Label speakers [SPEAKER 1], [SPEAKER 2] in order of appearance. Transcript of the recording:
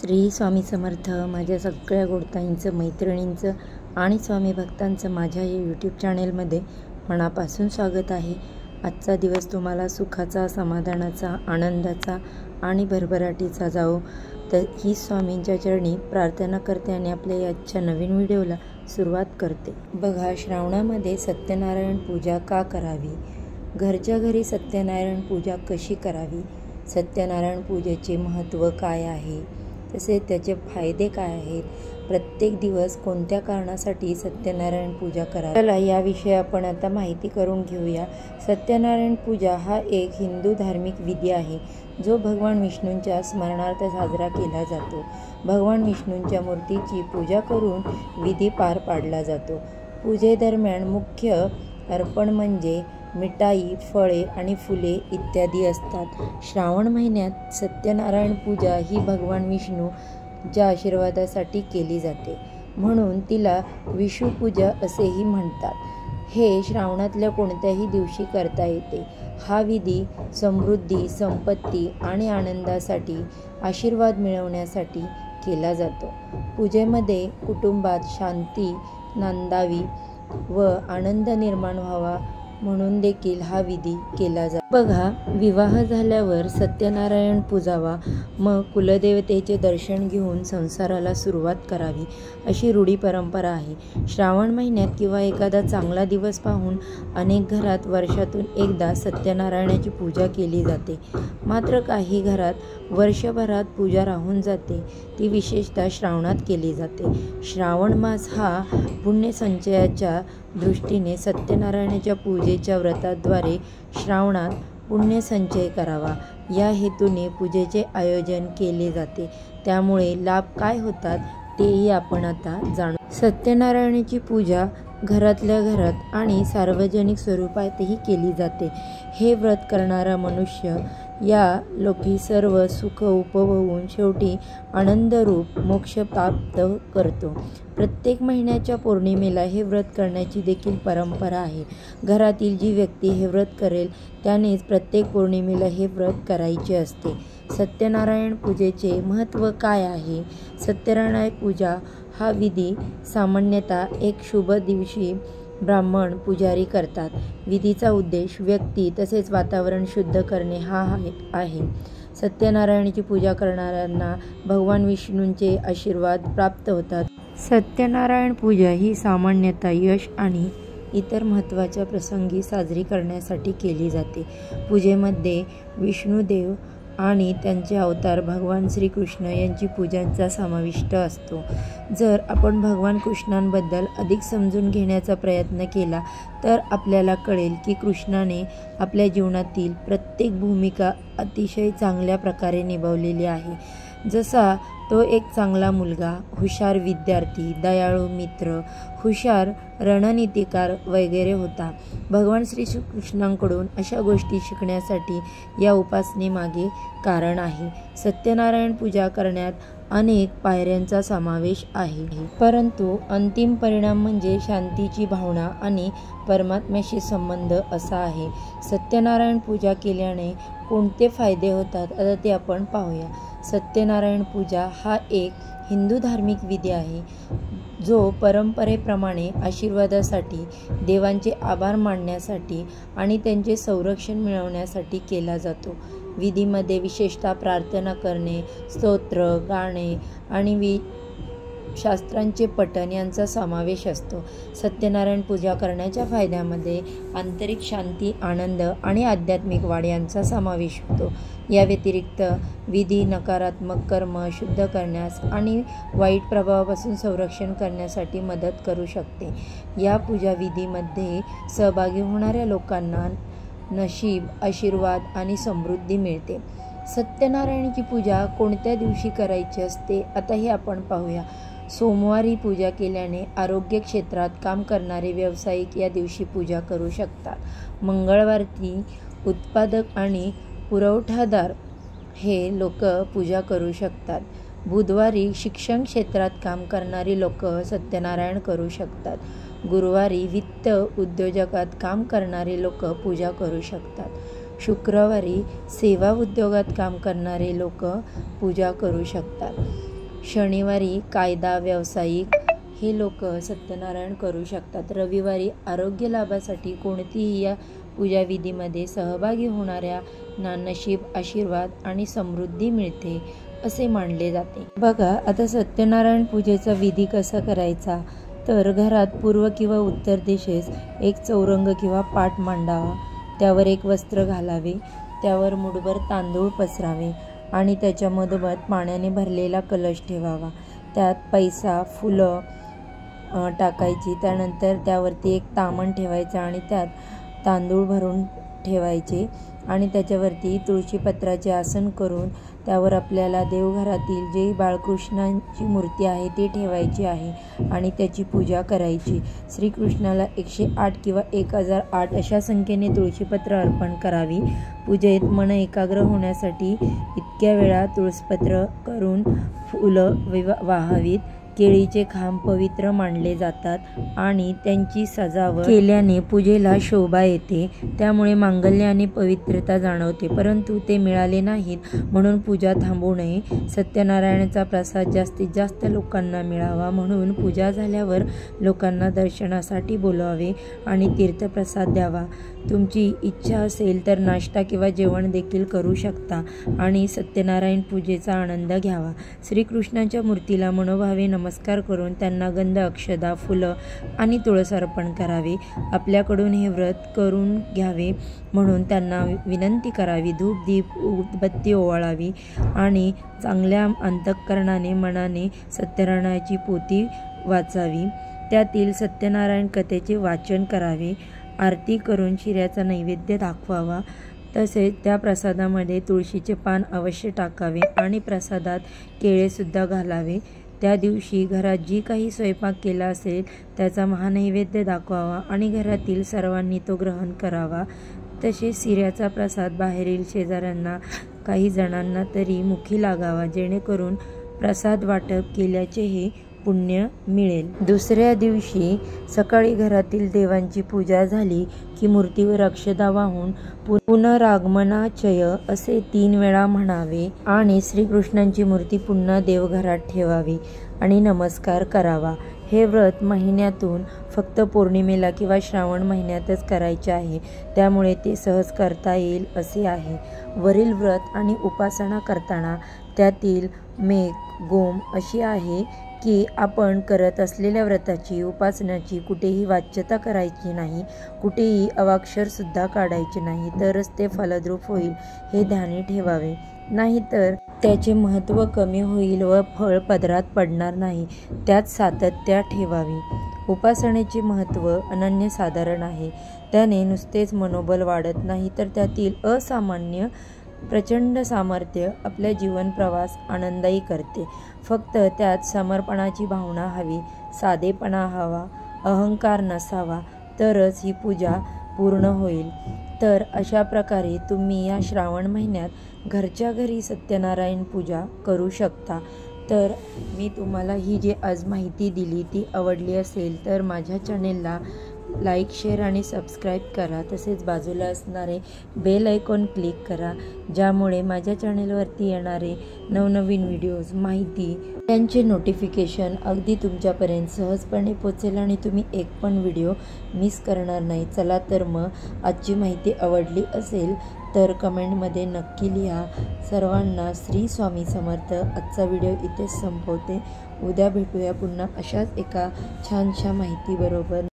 [SPEAKER 1] श्री स्वामी समर्थ. माझ्या सगळ्या गोडताईंचं, मैत्रिणींचं आणि स्वामी भक्तांचं माझ्या या यूट्यूब चॅनेलमध्ये मनापासून स्वागत आहे. आजचा दिवस तुम्हाला सुखाचा, समाधानाचा, आनंदाचा आणि भरभराटीचा जावो, तर ही स्वामींच्या चरणी प्रार्थना करते आणि आपल्या आजच्या नवीन व्हिडिओला सुरुवात करते. बघा, श्रावणामध्ये सत्यनारायण पूजा का करावी, घरच्या घरी सत्यनारायण पूजा कशी करावी, सत्यनारायण पूजेचे महत्त्व काय आहे, तसे त्याचे फायदे काय आहेत, प्रत्येक दिवस कोणत्या कारणासाठी सत्यनारायण पूजा करावी, चला याविषयी आपण आता माहिती करून घेऊया. सत्यनारायण पूजा हा एक हिंदू धार्मिक विधी आहे जो भगवान विष्णूंच्या स्मरणार्थ साजरा केला जातो. भगवान विष्णूंच्या मूर्तीची पूजा करून विधी पार पाडला जातो. पूजेदरम्यान मुख्य अर्पण म्हणजे मिठाई, फळे आणि फुले इत्यादी असतात. श्रावण महिन्यात सत्यनारायण पूजा ही भगवान विष्णूच्या आशीर्वादासाठी केली जाते, म्हणून तिला विषुपूजा असेही म्हणतात. हे श्रावणातल्या कोणत्याही दिवशी करता येते. हा विधी समृद्धी, संपत्ती आणि आनंदासाठी, आशीर्वाद मिळवण्यासाठी केला जातो. पूजेमध्ये कुटुंबात शांती नांदावी व आनंद निर्माण व्हावा म्हणून देखील हा विधी केला जातो. बघा, विवाह झाल्यावर सत्यनारायण पूजावा, मग कुलदेवतेचे दर्शन घेऊन संसाराला सुरुवात करावी, अशी रूढी परंपरा आहे. श्रावण महिन्यात किंवा एखादा चांगला दिवस पाहून अनेक घरात वर्षातून एकदा सत्यनारायणाची पूजा केली जाते. मात्र काही घरात वर्षभरात पूजा राहून जाते. ती विशेषतः श्रावणात केली जाते. श्रावण मास हा पुण्यसंचयाच्या दृष्टीने सत्यनारायणाच्या पूजेच्या व्रताद्वारे श्रावणात पुण्यसंचय करावा या हेतूने पूजेचे आयोजन केले जाते. त्यामुळे लाभ काय होतात तेही आपण आता जाणू. सत्यनारायणाची पूजा घरातल्या घरात आणि सार्वजनिक स्वरूपातही केली जाते. हे व्रत करणारा मनुष्य या लोकी सर्व सुख उपभोगून शेवटी आनंदरूप मोक्ष प्राप्त करतो. प्रत्येक महिन्याच्या पौर्णिमेला हे व्रत करण्याची देखील परंपरा आहे. घरातील जी व्यक्ती हे व्रत करेल त्यानेच प्रत्येक पौर्णिमेला हे व्रत करायचे असते. सत्यनारायण पूजेचे महत्त्व काय आहे? सत्यनारायण पूजा हा विधी सामान्यतः एक शुभ दिवशी ब्राह्मण पुजारी करतात. विधीचा उद्देश व्यक्ती तसेच वातावरण शुद्ध करणे हा आहे. सत्यनारायणाची पूजा करणाऱ्यांना भगवान विष्णूंचे आशीर्वाद प्राप्त होतात. सत्यनारायण पूजा ही सामान्यतः यश आणि इतर महत्त्वाच्या प्रसंगी साजरी करण्यासाठी केली जाते. पूजेमध्ये विष्णुदेव आणि त्यांचे अवतार भगवान श्रीकृष्ण यांची पूजांचा समाविष्ट असतो. जर आपण भगवान कृष्णांबद्दल अधिक समजून घेण्याचा प्रयत्न केला तर आपल्याला कळेल की कृष्णाने आपल्या जीवनातील प्रत्येक भूमिका अतिशय चांगल्या प्रकारे निभावलेली आहे. जसा तो एक चांगला मुलगा, हुशार विद्यार्थी, दयाळू मित्र, हुशार रणनीतिकार वगैरे होता. भगवान श्रीकृष्णांकडून अशा गोष्टी शिकण्यासाठी या उपासनेमागे कारण आहे. सत्यनारायण पूजा करण्यात अनेक पायऱ्यांचा समावेश आहे, परंतु अंतिम परिणाम म्हणजे शांतीची भावना आणि परमात्म्याशी संबंध असा आहे. सत्यनारायण पूजा केल्याने कोणते फायदे होतात आता ते आपण पाहूया. सत्यनारायण पूजा हा एक हिंदू धार्मिक विधी आहे जो परंपरेप्रमाणे आशीर्वादासाठी, देवांचे आभार मानण्यासाठी आणि त्यांचे संरक्षण मिळवण्यासाठी केला जातो. विधीमध्ये विशेषतः प्रार्थना करणे, स्तोत्र गाणे आणि शास्त्रांचे पठण यांचा समावेश असतो. सत्यनारायण पूजा करण्याच्या फायद्यामध्ये आंतरिक शांती, आनंद आणि आध्यात्मिक वाढ यांचा समावेश होतो. या व्यतिरिक्त विधी नकारात्मक कर्म शुद्ध करण्यास आणि वाईट प्रभावापासून संरक्षण करण्यासाठी मदत करू शकते. या पूजा विधीमध्ये सहभागी होणाऱ्या लोकांना नशीब, आशीर्वाद आणि समृद्धी मिळते. सत्यनारायणाची पूजा कोणत्या दिवशी करायची असते आता हे आपण पाहूया. सोमवारी पूजा केल्याने आरोग्य क्षेत्रात काम करणारे व्यावसायिक या दिवशी पूजा करू शकतात. मंगळवारी उत्पादक आणि पुरवठादार हे लोक पूजा करू शकतात. बुधवारी शिक्षण क्षेत्रात काम करणारी लोक सत्यनारायण करू शकतात. गुरुवारी वित्त उद्योजकात काम करणारे लोक पूजा करू शकतात. शुक्रवारी सेवा उद्योगात काम करणारे लोक पूजा करू शकतात. शनिवारी कायदा व्यावसायिक हे लोक सत्यनारायण करू शकतात। रविवारी आरोग्य लाभासाठी कोणतीही या पूजाविधीमध्ये सहभागी होणाऱ्यांना नशीब, आशीर्वाद आणि समृद्धी मिळते असे मानले जाते। बघा आता सत्यनारायण पूजेचा विधी कसा करायचा, तर घरात पूर्व किंवा उत्तर दिशेस एक चौरंग किंवा पाट मांडावा, त्यावर एक वस्त्र घालावे, त्यावर मुठभर तांदूळ पसरावे आणि त्याच्या मधोमध पाण्याने भरलेला कलश ठेवावा। त्यात पैसा, फुलं टाकायची, त्यानंतर त्यावरती एक तामण ठेवायचं आणि त्यात तांदूळ भरून ठेवायचे आणि त्याच्यावरती तुळशीपत्राचे आसन करून त्यावर आपल्याला देवघरातील जे बाळकृष्णाची मूर्ती आहे ती ठेवायची आहे आणि त्याची पूजा करायची। श्रीकृष्णाला 108 किंवा 1008 अशा संख्येने तुळशीपत्र अर्पण करावी। पूजेत मन एकाग्र होण्यासाठी इतक्या वेळा तुळशीपत्र करून फुलं वाहावीत। केळीचे खांब पवित्र मानले जातात आणि त्यांची सजावट केल्याने पूजेला शोभा येते, त्यामुळे मांगल्य आणि पवित्रता जाणवते। परंतु ते मिळाले नाहीत म्हणून पूजा थांबवू नये। सत्यनारायणाचा प्रसाद जास्तीत जास्त लोकांना मिळावा म्हणून पूजा झाल्यावर लोकांना दर्शनासाठी बोलवावे आणि तीर्थप्रसाद द्यावा। तुमची इच्छा असेल तर नाश्ता किंवा जेवण देखील करू शकता आणि सत्यनारायण पूजेचा आनंद घ्यावा। श्रीकृष्णाच्या मूर्तीला मनोभावे नमस्कार करून त्यांना गंध, अक्षदा, फुलं आणि तुळस अर्पण करावे। आपल्याकडून हे व्रत करून घ्यावे म्हणून त्यांना विनंती करावी। धूप, दीप, उदबत्ती ओवाळावी आणि चांगल्या अंतःकरणाने मनाने सत्यनारायणाची पोथी वाचावी। त्यातील सत्यनारायण कथेचे वाचन करावे। आरती करून शिऱ्याचा नैवेद्य दाखवावा। तसेच त्या प्रसादामध्ये तुळशीचे पान अवश्य टाकावे आणि प्रसादात केळेसुद्धा घालावे। त्या दिवशी घरात जी काही स्वयंपाक केला असेल त्याचा महानैवेद्य दाखवावा आणि घरातील सर्वांनी तो ग्रहण करावा। तसेच शिऱ्याचा प्रसाद बाहेरील शेजाऱ्यांना, काही जणांना तरी मुखी लागावा, जेणेकरून प्रसाद वाटप केल्याचेही पुण्य मिळेल। दुसऱ्या दिवशी सकाळी घरातील देवांची पूजा झाली की मूर्तीवर अक्षदा वाहून पुनरागमनाचय असे 3 वेळा म्हणावे आणि श्रीकृष्णांची मूर्ती पुन्हा देवघरात ठेवावी आणि नमस्कार करावा। हे व्रत महिन्यातून फक्त पौर्णिमेला किंवा श्रावण महिन्यातच करायचे आहे, त्यामुळे ते सहज करता येईल असे आहे। वरील व्रत आणि उपासना करताना त्यातील गोम अशी आहे की आपण करत असलेल्या व्रताची, उपासनाची कुठेही वाच्यता करायची नाही, कुठेही अवाक्षर सुद्धा काढायचे नाही, तरच ते फलद्रूप होईल हे ध्यानी ठेवावे। नाहीतर त्याचे महत्त्व कमी होईल व फळ पदरात पडणार नाही, त्यात सातत्य ठेवावी। उपासनेचे महत्त्व अनन्यसाधारण आहे। त्याने नुसतेच मनोबल वाढत नाही, तर त्यातील असामान्य प्रचंड सामर्थ्य आपल्या जीवन प्रवास आनंददायी करते। फक्त त्यात समर्पणाची भावना हवी, साधेपणा हवा, अहंकार नसावा, तरच ही पूजा पूर्ण होईल। तर अशा प्रकारे तुम्ही या श्रावण महिन्यात घरच्या घरी सत्यनारायण पूजा करू शकता। तर मी तुम्हाला ही जी आज माहिती दिली ती आवडली असेल तर माझ्या चॅनेलला लाईक, शेअर आणि सबस्क्राईब करा। तसेच बाजूला असणारे बेल आयकॉन क्लिक करा, ज्यामुळे माझ्या चॅनेलवरती येणारे नवनवीन व्हिडिओज, माहिती यांचे नोटिफिकेशन अगदी तुमच्यापर्यंत सहजपणे पोचेल आणि तुम्ही एक पण व्हिडिओ मिस करणार नाही। चला तर मग आजची माहिती आवडली असेल तर कमेंटमध्ये नक्की लिहा। सर्वांना श्री स्वामी समर्थ। आजचा व्हिडिओ इथेच संपवते। उद्या भेटूया पुन्हा अशाच एका छानशा माहितीबरोबर।